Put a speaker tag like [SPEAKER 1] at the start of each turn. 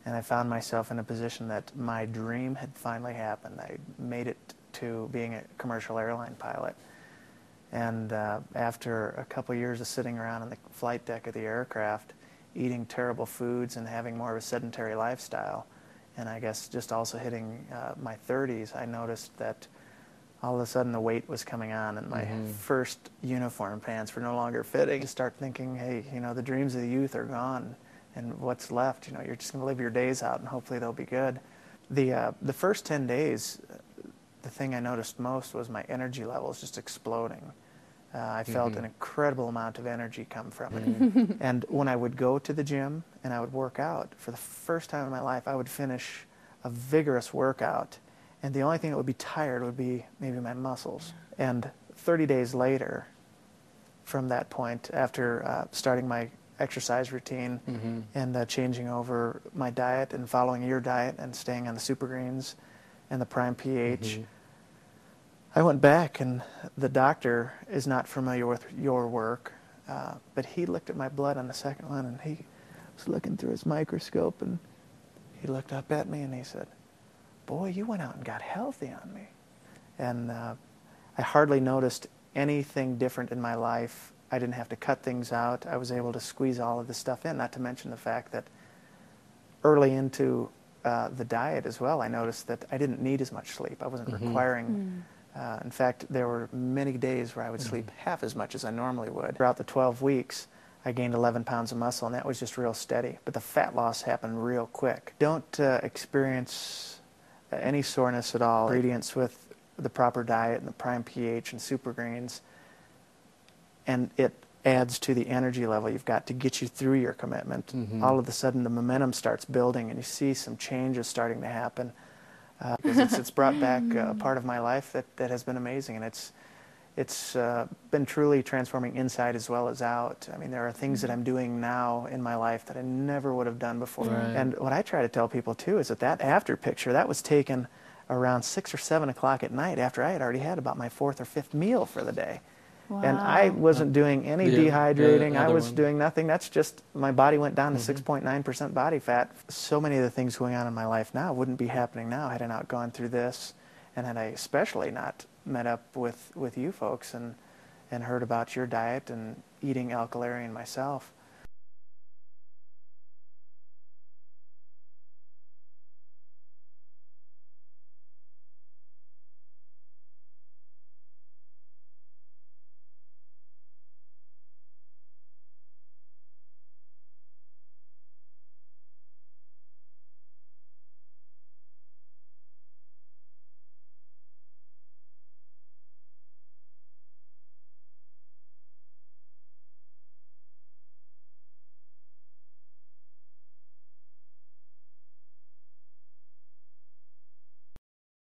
[SPEAKER 1] and I found myself in a position that my dream had finally happened. I made it to being a commercial airline pilot. And after a couple years of sitting around on the flight deck of the aircraft, eating terrible foods and having more of a sedentary lifestyle, and I guess just also hitting my 30s, I noticed that all of a sudden the weight was coming on and my first uniform pants were no longer fitting. You start thinking, hey, you know, the dreams of the youth are gone, and what's left? You know, you're just going to live your days out and hopefully they'll be good. The first 10 days, the thing I noticed most was my energy levels just exploding. I felt an incredible amount of energy come from it. And when I would go to the gym and I would work out, for the first time in my life, I would finish a vigorous workout, and the only thing that would be tired would be maybe my muscles. And 30 days later, from that point, after starting my exercise routine and changing over my diet and following your diet and staying on the super greens and the prime pH, I went back, and the doctor is not familiar with your work, but he looked at my blood on the second one, and he was looking through his microscope, and he looked up at me and he said, "Boy, you went out and got healthy on me." And I hardly noticed anything different in my life. I didn't have to cut things out. I was able to squeeze all of this stuff in, not to mention the fact that early into the diet as well, I noticed that I didn't need as much sleep. I wasn't requiring in fact, there were many days where I would sleep half as much as I normally would. Throughout the 12 weeks, I gained 11 pounds of muscle, and that was just real steady. But the fat loss happened real quick. Don't experience any soreness at all. Ingredients with the proper diet and the prime pH and super greens, and it adds to the energy level you've got to get you through your commitment. All of a sudden, the momentum starts building, and you see some changes starting to happen. Because it's brought back a part of my life that has been amazing, and it's been truly transforming inside as well as out. I mean, there are things that I'm doing now in my life that I never would have done before. And what I try to tell people too is that after picture, that was taken around 6 or 7 o'clock at night after I had already had about my 4th or 5th meal for the day. And I wasn't doing any dehydrating. I was doing nothing. That's just, my body went down to 6.9% body fat. So many of the things going on in my life now wouldn't be happening now had I not gone through this, and had I especially not met up with you folks and heard about your diet and eating alkaline myself.